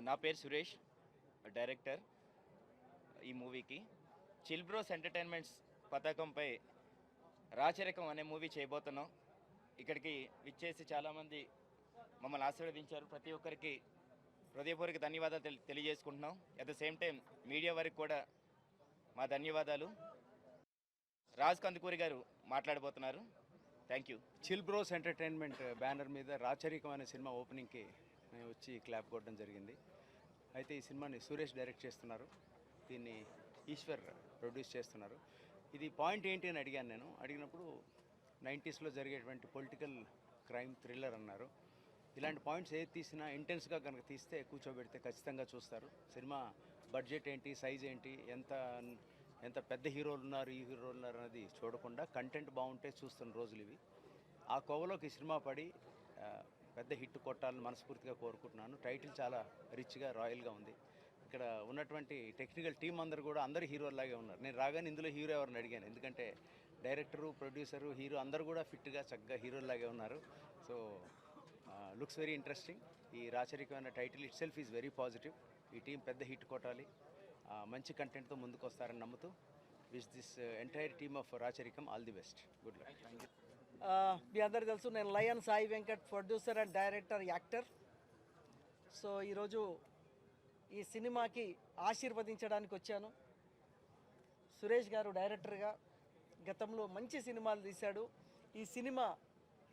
నా పేరు సురేష్, డైరెక్టర్ ఈ మూవీకి. చిల్ బ్రోస్ ఎంటర్టైన్మెంట్స్ పతాకంపై రాచరికం అనే మూవీ చేయబోతున్నాం. ఇక్కడికి విచ్చేసి చాలామంది మమ్మల్ని ఆశీర్వదించారు. ప్రతి ఒక్కరికి హృదయపూర్వక ధన్యవాదాలు తెలియజేసుకుంటున్నాం. At the same time media వారికి కూడా మా ధన్యవాదాలు. రాజ్ కందుకూరి గారు మాట్లాడబోతున్నారు. Thank you. Chill bros entertainment banner మీద రాచరికం అనే సినిమా ఓపెనింగ్కి మేము వచ్చి క్లాప్ కొట్టడం జరిగింది. అయితే ఈ సినిమాని సురేష్ డైరెక్ట్ చేస్తున్నారు, దీన్ని ఈశ్వర్ ప్రొడ్యూస్ చేస్తున్నారు. ఇది పాయింట్ ఏంటి అని అడిగాను. నేను అడిగినప్పుడు 90s జరిగేటువంటి పొలిటికల్ క్రైమ్ థ్రిల్లర్ అన్నారు. ఇలాంటి పాయింట్స్ ఏది తీసినా ఇంటెన్స్గా కనుక తీస్తే కూర్చోబెడితే ఖచ్చితంగా చూస్తారు. సినిమా బడ్జెట్ ఏంటి, సైజ్ ఏంటి, ఎంత పెద్ద హీరోలు ఉన్నారు, ఈ హీరోలు ఉన్నారు అనేది చూడకుండా కంటెంట్ బాగుంటే చూస్తున్న రోజులు ఇవి. ఆ కోవలోకి ఈ సినిమా పడి పెద్ద హిట్ కొట్టాలని మనస్ఫూర్తిగా కోరుకుంటున్నాను. టైటిల్ చాలా రిచ్గా, రాయల్గా ఉంది. ఇక్కడ ఉన్నటువంటి టెక్నికల్ టీం అందరూ కూడా అందరు హీరోలాగే ఉన్నారు. నేను రాగానే ఇందులో హీరో ఎవరిని అడిగాను, ఎందుకంటే డైరెక్టరు, ప్రొడ్యూసరు, హీరో అందరూ కూడా ఫిట్గా చక్కగా హీరోలాగే ఉన్నారు. So looks very interesting. ఈ రాచరికమైన title itself is very positive. ఈ టీం పెద్ద హిట్ కొట్టాలి, మంచి కంటెంట్తో ముందుకు వస్తారని నమ్ముతూ wish this entire team of Racharikam all the best. Good luck. మీ అందరు తెలుసు, నేను lion Sai Venkat, producer and director, actor. So ఈరోజు ఈ సినిమాకి ఆశీర్వదించడానికి వచ్చాను. సురేష్ గారు డైరెక్టర్గా గతంలో మంచి సినిమాలు తీశాడు. ఈ సినిమా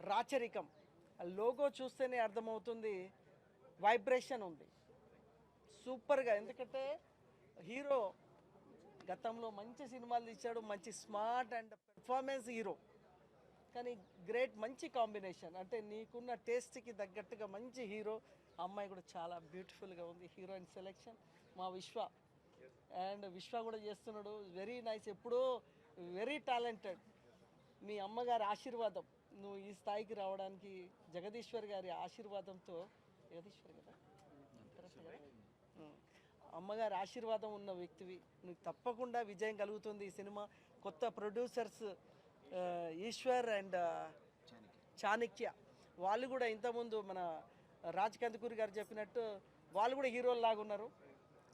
రాచరికం లోగో చూస్తేనే అర్థమవుతుంది, వైబ్రేషన్ ఉంది సూపర్గా. ఎందుకంటే హీరో గతంలో మంచి సినిమాలు తీశాడు, మంచి స్మార్ట్ అండ్ పెర్ఫార్మెన్స్ హీరో. కానీ గ్రేట్, మంచి కాంబినేషన్. అంటే నీకున్న టేస్ట్కి తగ్గట్టుగా మంచి హీరో. అమ్మాయి కూడా చాలా బ్యూటిఫుల్గా ఉంది. హీరోయిన్ సెలెక్షన్ మా విశ్వ, అండ్ విశ్వ కూడా చేస్తున్నాడు, వెరీ నైస్. ఎప్పుడూ వెరీ టాలెంటెడ్. మీ అమ్మగారి ఆశీర్వాదం, నువ్వు ఈ స్థాయికి రావడానికి జగదీశ్వర్ గారి ఆశీర్వాదంతో, జగదీశ్వర్ కదా అమ్మగారి ఆశీర్వాదం ఉన్న వ్యక్తివి, నువ్వు తప్పకుండా విజయం కలుగుతుంది. ఈ సినిమా కొత్త ప్రొడ్యూసర్స్ ఈశ్వర్ అండ్ చాణక్య, వాళ్ళు కూడా ఇంతకుముందు మన రాజ్ కందుకూరి గారు చెప్పినట్టు వాళ్ళు కూడా హీరోలు లాగా ఉన్నారు.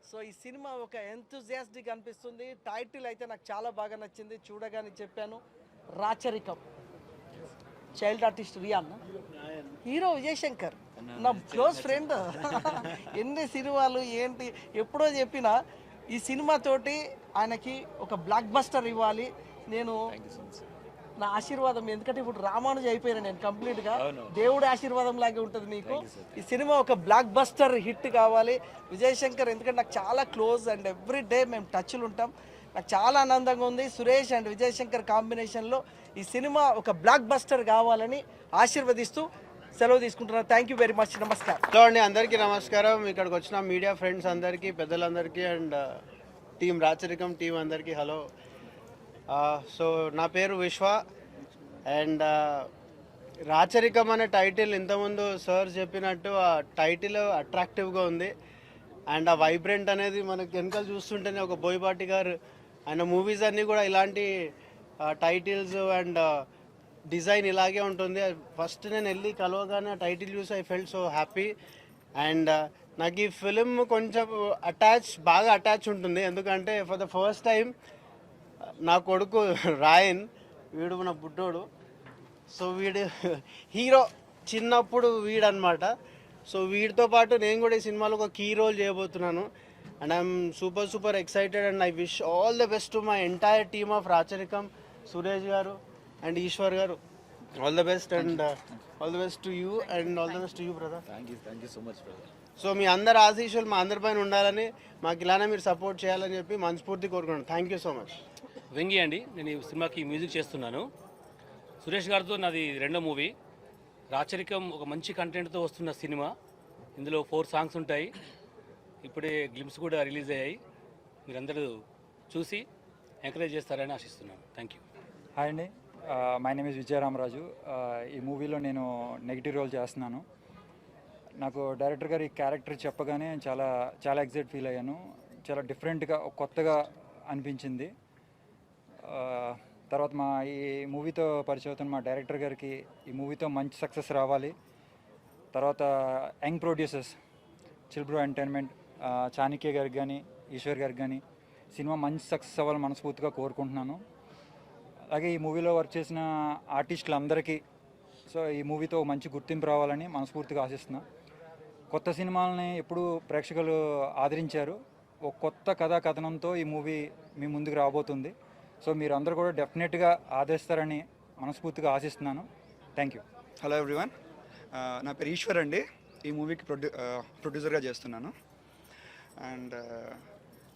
సో ఈ సినిమా ఒక ఎంతూజియాస్టిక్ అనిపిస్తుంది. టైటిల్ అయితే నాకు చాలా బాగా నచ్చింది, చూడగానే చెప్పాను, Racharikam. Child artist Riyan, hero Vijay Shankar, నా క్లోజ్ ఫ్రెండ్. ఎన్ని సినిమాలు ఏంటి ఎప్పుడో చెప్పిన ఈ సినిమాతోటి ఆయనకి ఒక బ్లాక్ బస్టర్ ఇవ్వాలి. నేను నా ఆశీర్వాదం, ఎందుకంటే ఇప్పుడు రామానుజ అయిపోయినా నేను కంప్లీట్గా, దేవుడి ఆశీర్వాదం లాగే ఉంటుంది మీకు. ఈ సినిమా ఒక బ్లాక్ బస్టర్ హిట్ కావాలి. విజయ్ శంకర్ ఎందుకంటే నాకు చాలా క్లోజ్ అండ్ ఎవ్రీ డే మేము టచ్లు ఉంటాం. నాకు చాలా ఆనందంగా ఉంది. సురేష్ అండ్ విజయ్ శంకర్ కాంబినేషన్లో ఈ సినిమా ఒక బ్లాక్ బస్టర్ కావాలని ఆశీర్వదిస్తూ సెలవు తీసుకుంటున్నాను. Thank you very much. నమస్కారం. హలో అండి, అందరికీ నమస్కారం. ఇక్కడికి వచ్చిన మీడియా ఫ్రెండ్స్ అందరికీ, పెద్దలందరికీ, అండ్ టీం రాచరికం టీం అందరికీ హలో. సో నా పేరు విశ్వ, అండ్ రాచరికం అనే టైటిల్ ఇంతకుముందు సార్ చెప్పినట్టు ఆ టైటిల్ అట్రాక్టివ్గా ఉంది. అండ్ ఆ వైబ్రెంట్ అనేది మనకి వెనకాల చూస్తుంటేనే ఒక బోయపాటి గారు ఆయన మూవీస్ అన్నీ కూడా ఇలాంటి టైటిల్స్ అండ్ డిజైన్ ఇలాగే ఉంటుంది. ఫస్ట్ నేను వెళ్ళి కలవగానే ఆ టైటిల్ చూసి I felt so happy. And నాకు ఈ ఫిలిం కొంచెం బాగా అటాచ్ ఉంటుంది. ఎందుకంటే ఫర్ ద ఫస్ట్ టైం నా కొడుకు రాయన్, వీడు మన బుడ్డోడు, సో వీడు హీరో చిన్నప్పుడు వీడనమాట. సో వీడితో పాటు నేను కూడా ఈ సినిమాలో ఒక కీ రోల్ చేయబోతున్నాను. And I'm super excited and I wish all the best to my entire team of Racharikam, Suresh garu and Eshwar garu. All the best and all the best to you and all the best to you brother. Thank you so much brother. So మీ అందరి ఆశీస్సులు మా అందరి పైన ఉండాలని, మాకు ఇలానే మీరు సపోర్ట్ చేయాలని చెప్పి మనస్ఫూర్తి కోరుకున్నాను. Thank you so much. Vengi అండి, నేను ఈ సినిమాకి మ్యూజిక్ చేస్తున్నాను. సురేష్ గారితో నాది రెండో మూవీ. రాచరికం ఒక మంచి కంటెంట్తో వస్తున్న సినిమా. ఇందులో 4 సాంగ్స్ ఉంటాయి. ఇప్పుడే గ్లిమ్స్ కూడా రిలీజ్ అయ్యాయి. మీరందరూ చూసి ఎంకరేజ్ చేస్తారని ఆశిస్తున్నాను. Thank you. హాయ్ అండి, మై నేమ్ ఇస్ విజయరామరాజు. ఈ మూవీలో నేను నెగిటివ్ రోల్ చేస్తున్నాను. నాకు డైరెక్టర్ గారు ఈ క్యారెక్టర్ చెప్పగానే చాలా ఎక్సైట్ ఫీల్ అయ్యాను. చాలా డిఫరెంట్గా, కొత్తగా అనిపించింది. తర్వాత ఈ మూవీతో పరిచయం అవుతున్న మా డైరెక్టర్ గారికి ఈ మూవీతో మంచి సక్సెస్ రావాలి. తర్వాత young producers chill bro entertainment, Chanakya గారికి కానీ ఈశ్వర్ గారికి కానీ సినిమా మంచి సక్సెస్ అవ్వాలని మనస్ఫూర్తిగా కోరుకుంటున్నాను. అలాగే ఈ మూవీలో వర్క్ చేసిన ఆర్టిస్టులందరికీ సో ఈ మూవీతో మంచి గుర్తింపు రావాలని మనస్ఫూర్తిగా ఆశిస్తున్నాను. కొత్త సినిమాలని ఎప్పుడు ప్రేక్షకులు ఆదరించారు. ఒక కొత్త కథా కథనంతో ఈ మూవీ మీ ముందుకు రాబోతుంది. సో మీరు అందరూ కూడా డెఫినెట్గా ఆదరిస్తారని మనస్ఫూర్తిగా ఆశిస్తున్నాను. Thank you. హలో ఎవ్రీవన్, నా పేరు ఈశ్వర్ అండి. ఈ మూవీకి ప్రొడ్యూసర్గా చేస్తున్నాను. అండ్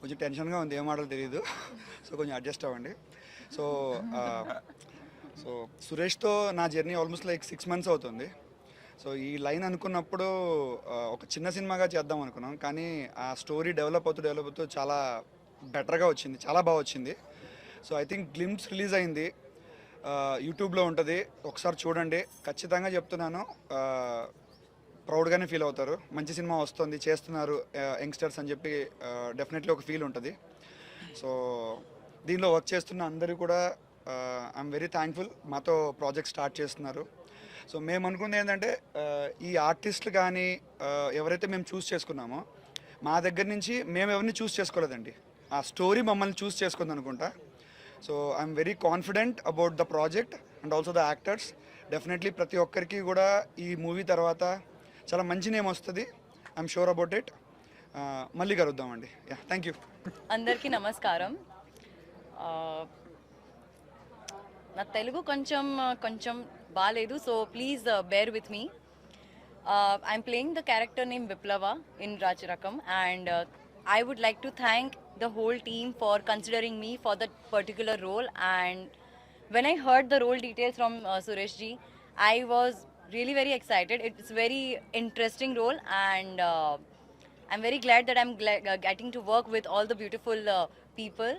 కొంచెం టెన్షన్గా ఉంది, ఏం మాటలు తెలియదు, సో కొంచెం అడ్జస్ట్ అవ్వండి. సో సో సురేష్తో నా జర్నీ ఆల్మోస్ట్ లైక్ 6 months అవుతుంది. సో ఈ లైన్ అనుకున్నప్పుడు ఒక చిన్న సినిమాగా చేద్దాం అనుకున్నాం, కానీ ఆ స్టోరీ డెవలప్ అవుతూ చాలా బెటర్గా వచ్చింది, చాలా బాగా వచ్చింది. So I think glimpse release అయింది, యూట్యూబ్లో ఉంటుంది, ఒకసారి చూడండి. ఖచ్చితంగా చెప్తున్నాను, ప్రౌడ్గానే ఫీల్ అవుతారు. మంచి సినిమా వస్తుంది, చేస్తున్నారు యంగ్స్టర్స్ అని చెప్పి డెఫినెట్లీ ఒక ఫీల్ ఉంటుంది. సో దీనిలో వర్క్ చేస్తున్న అందరూ కూడా ఐఎమ్ వెరీ థ్యాంక్ఫుల్, మాతో ప్రాజెక్ట్ స్టార్ట్ చేస్తున్నారు. సో మేము అనుకుంది ఏంటంటే, ఈ ఆర్టిస్టులు కానీ ఎవరైతే మేము చూస్ చేసుకున్నామో, మా దగ్గర నుంచి మేము ఎవరిని చూస్ చేసుకోలేదండి, ఆ స్టోరీ మమ్మల్ని చూస్ చేసుకుంది అనుకుంటా. So I'm very confident about the project and also the actors. Definitely ప్రతి ఒక్కరికి కూడా ఈ మూవీ తర్వాత చాలా మంచి నేమ్ వస్తుంది. I'm sure about it. మళ్ళీ కలుద్దామండి. Yeah, thank you. అందరికీ నమస్కారం. నా తెలుగు కొంచెం బాలేదు, so please bear with me. I'm playing the character name Viplava in Racharikam, and I would like to thank the whole team for considering me for that particular role. And when I heard the role details from Suresh ji, I was really very excited. It's very interesting role, and I'm very glad that I'm getting to work with all the beautiful people.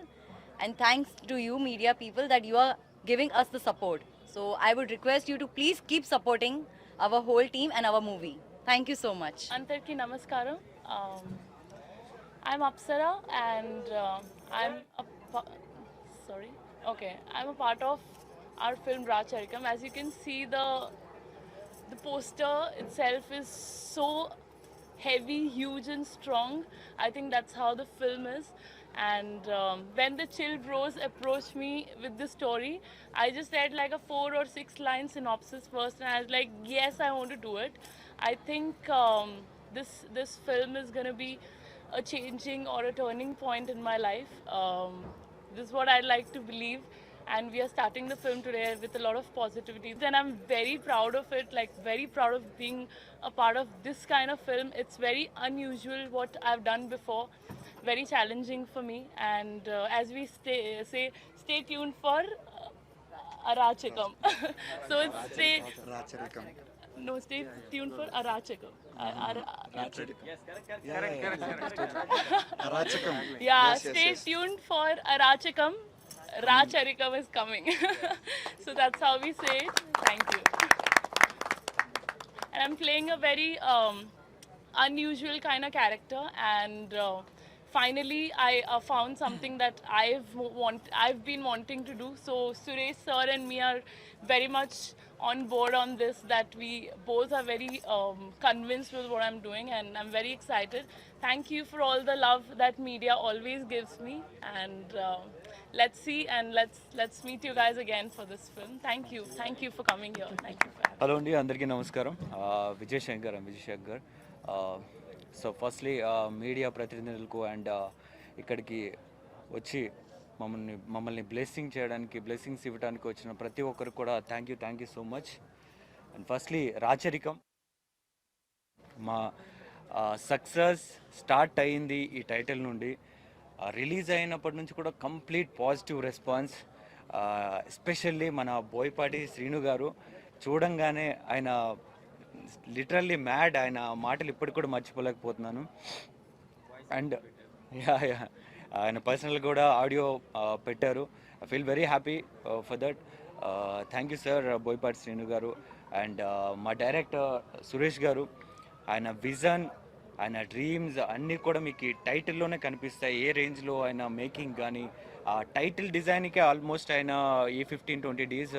And thanks to you media people that you are giving us the support. So I would request you to please keep supporting our whole team and our movie. Thank you so much. Antarki namaskaram. I'm Apsara, and I'm a part of our film Racharikam. As you can see, the poster itself is so heavy, huge and strong. I think that's how the film is. And when the Chill Bros approached me with the story, I just read like a 4 or 6 line synopsis first, and I was like, yes, I want to do it. I think this film is going to be a changing or a turning point in my life. This is what I'd like to believe, and we are starting the film today with a lot of positivity, and I'm very proud of it, like very proud of being a part of this kind of film. It's very unusual what I've done before, very challenging for me, and as we stay tuned for Arachikam. So it's stay tuned for Arachikam. Yeah, stay tuned for Arachikam. Racharikam is coming. So that's how we say it. Thank you. And I'm playing a very unusual kind of character, and finally I found something that I've been wanting to do. So Suresh sir and me are very much on board on this, that we both are very convinced with what I'm doing, and I'm very excited. Thank you for all the love that media always gives me, and let's see, and let's meet you guys again for this film. Thank you for coming here. Thank you for having me. Hello అండి, అందరికీ నమస్కారం. Vijay Shankar. So firstly media ప్రతినిధులకు and ఇక్కడికి వచ్చి మమ్మల్ని blessings ఇవ్వడానికి వచ్చిన ప్రతి ఒక్కరికి కూడా thank you so much. And firstly Racharikam మా సక్సెస్ స్టార్ట్ అయ్యింది ఈ టైటిల్ నుండి. రిలీజ్ అయినప్పటి నుంచి కూడా కంప్లీట్ పాజిటివ్ రెస్పాన్స్. ఎస్పెషల్లీ మన బోయపాటి శ్రీను గారు చూడంగానే ఆయన లిటరల్లీ మ్యాడ్, ఆయన మాటలు ఇప్పటికి కూడా మర్చిపోలేకపోతున్నాను. అండ్ ఆయన పర్సనల్ కూడా ఆడియో పెట్టారు. I feel very happy for that. Thank you sir Boyapati Srinu గారు. అండ్ మా డైరెక్టర్ సురేష్ గారు, ఆయన విజన్, ఆయన డ్రీమ్స్ అన్నీ కూడా మీకు ఈ టైటిల్లోనే కనిపిస్తాయి. ఏ రేంజ్లో ఆయన మేకింగ్ కానీ, ఆ టైటిల్ డిజైన్కే ఆల్మోస్ట్ ఆయన ఈ 15-20 days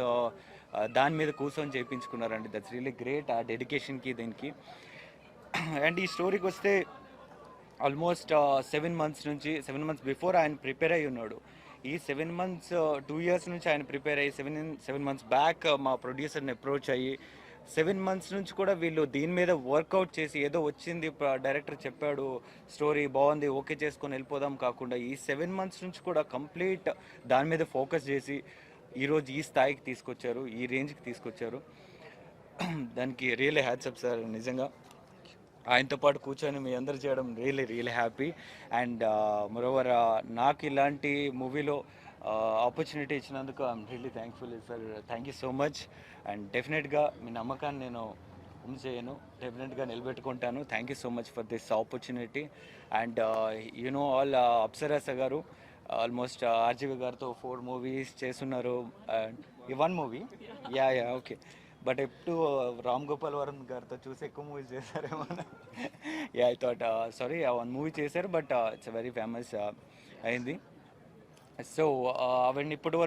దాని మీద కూర్చొని చేయించుకున్నారండి. దట్స్ రియల్లీ గ్రేట్, ఆ డెడికేషన్కి దీనికి. అండ్ ఈ స్టోరీకి వస్తే ఆల్మోస్ట్ 7 months నుంచి 7 months బిఫోర్ ఆయన ప్రిపేర్ అయ్యి ఉన్నాడు. ఈ 7 months 2 years నుంచి ఆయన ప్రిపేర్ అయ్యి 7 months బ్యాక్ మా ప్రొడ్యూసర్ని అప్రోచ్ అయ్యి 7 months నుంచి కూడా వీళ్ళు దీని మీద వర్కౌట్ చేసి ఏదో వచ్చింది డైరెక్టర్ చెప్పాడు స్టోరీ బాగుంది ఓకే చేసుకొని వెళ్ళిపోదాం కాకుండా ఈ 7 months నుంచి కూడా కంప్లీట్ దాని మీద ఫోకస్ చేసి ఈరోజు ఈ స్థాయికి తీసుకొచ్చారు, ఈ రేంజ్కి తీసుకొచ్చారు. దానికి రియల్లీ హ్యాట్సప్ సార్. నిజంగా ఆయనతో పాటు కూర్చొని మీ అందరు చేయడం రియల్లీ హ్యాపీ. అండ్ మరోవర్ నాకు ఇలాంటి మూవీలో ఆపర్చునిటీ ఇచ్చినందుకు I'm really thankful sir. Thank you so much. And డెఫినెట్గా మీ నమ్మకాన్ని నేను చేయను, డెఫినెట్గా నిలబెట్టుకుంటాను. Thank you so much for this opportunity. And you know all Apsara garu almost RGV గారితో 4 movies చేస్తున్నారు. ఈ 1 movie యా ఓకే. బట్ ఎప్పుడు రామ్ గోపాల్ వర్మ గారితో చూసి ఎక్కువ మూవీస్ చేశారేమో. Yeah I thought sorry 1 movie చేశారు బట్ ఇట్స్ వెరీ ఫేమస్ అయింది. సో అవన్నీ ఇప్పటి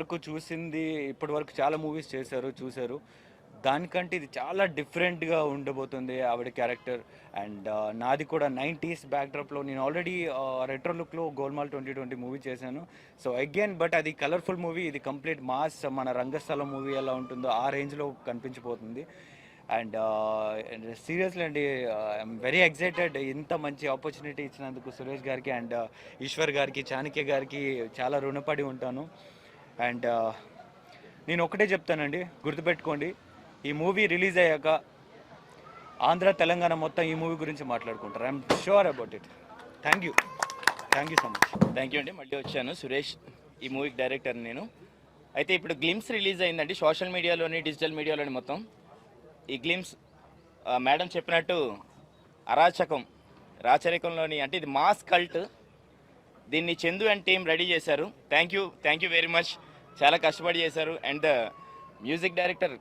వరకు చాలా మూవీస్ చూశారు. దానికంటే ఇది చాలా డిఫరెంట్గా ఉండబోతుంది ఆవిడ క్యారెక్టర్. అండ్ నాది కూడా 90s బ్యాక్డ్రాప్లో నేను ఆల్రెడీ రెట్రో లుక్లో గోల్మాల్ 2020 మూవీ చేశాను. సో అగైన్ బట్ అది కలర్ఫుల్ మూవీ, ఇది కంప్లీట్ మాస్, మన రంగస్థలం మూవీ ఎలా ఉంటుందో ఆ రేంజ్లో కనిపించిపోతుంది. అండ్ సీరియస్లీ అండి ఐఎమ్ వెరీ ఎక్సైటెడ్. ఇంత మంచి ఆపర్చునిటీ ఇచ్చినందుకు సురేష్ గారికి అండ్ ఈశ్వర్ గారికి, చాణక్య గారికి చాలా రుణపడి ఉంటాను. అండ్ నేను ఒకటే చెప్తానండి, గుర్తుపెట్టుకోండి, ఈ మూవీ రిలీజ్ అయ్యాక ఆంధ్ర తెలంగాణ మొత్తం ఈ మూవీ గురించి మాట్లాడుకుంటారు. I'm sure about it. Thank you so much. Thank you అండి. మళ్ళీ వచ్చాను. సురేష్ ఈ మూవీకి డైరెక్టర్ నేను. అయితే ఇప్పుడు గ్లిమ్స్ రిలీజ్ అయిందండి సోషల్ మీడియాలోని, డిజిటల్ మీడియాలోని మొత్తం. ఈ గ్లిమ్స్ మేడం చెప్పినట్టు రాచరికంలోని అంటే ఇది మాస్ కల్ట్. దీన్ని చందు అండ్ టీమ్ రెడీ చేశారు. Thank you very much. చాలా కష్టపడి చేశారు. అండ్ మ్యూజిక్ డైరెక్టర్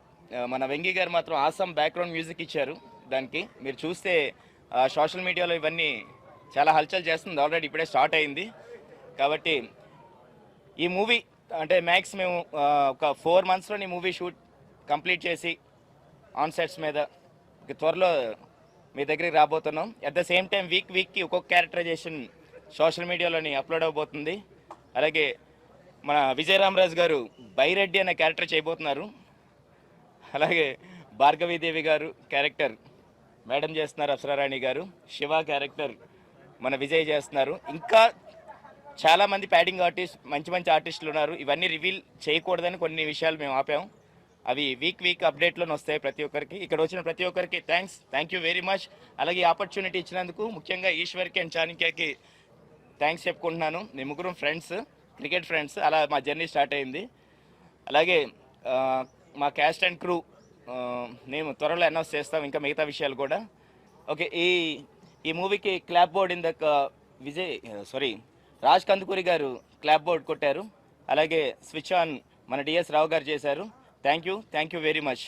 మన వెంగి గారు మాత్రం ఆసమ్ బ్యాక్గ్రౌండ్ మ్యూజిక్ ఇచ్చారు. దానికి మీరు చూస్తే సోషల్ మీడియాలో ఇవన్నీ చాలా హల్చల్ చేస్తుంది. ఆల్రెడీ ఇప్పుడే స్టార్ట్ అయింది. కాబట్టి ఈ మూవీ అంటే మ్యాక్స్ మేము ఒక 4 monthsలో ఈ మూవీ షూట్ కంప్లీట్ చేసి ఆన్ సెట్స్ మీద త్వరలో మీ దగ్గరికి రాబోతున్నాం. అట్ ద సేమ్ టైం వీక్కి ఒక్కొక్క క్యారెక్టరైజేషన్ సోషల్ మీడియాలోని అప్లోడ్ అవబోతుంది. అలాగే మన విజయరామరాజు గారు బైరెడ్డి అనే క్యారెక్టర్ చేయబోతున్నారు. అలాగే భార్గవీదేవి గారు క్యారెక్టర్ మేడం చేస్తున్నారు, అప్సరారాణి గారు. శివ క్యారెక్టర్ మన విజయ్ చేస్తున్నారు. ఇంకా చాలామంది ప్యాడింగ్ ఆర్టిస్ట్, మంచి ఆర్టిస్టులు ఉన్నారు. ఇవన్నీ రివీల్ చేయకూడదని కొన్ని విషయాలు మేము ఆపాం. అవి వీక్ అప్డేట్లోనే వస్తాయి ప్రతి ఒక్కరికి. ఇక్కడ వచ్చిన ప్రతి ఒక్కరికి థ్యాంక్ యూ వెరీ మచ్. అలాగే ఆపర్చునిటీ ఇచ్చినందుకు ముఖ్యంగా ఈశ్వర్కి అండ్ చాణక్యకి థ్యాంక్స్ చెప్పుకుంటున్నాను. మేము ముగ్గురం ఫ్రెండ్స్, క్రికెట్ ఫ్రెండ్స్. అలా మా జర్నీ స్టార్ట్ అయింది. అలాగే మా క్యాస్ట్ అండ్ క్రూ మేము త్వరలో అనౌన్స్ చేస్తాం, ఇంకా మిగతా విషయాలు కూడా. ఓకే, ఈ మూవీకి క్లాప్ బోర్డ్ రాజ్ కందుకూరి గారు క్లాప్ బోర్డ్ కొట్టారు. అలాగే స్విచ్ ఆన్ మన డిఎస్ రావు గారు చేశారు. Thank you very much.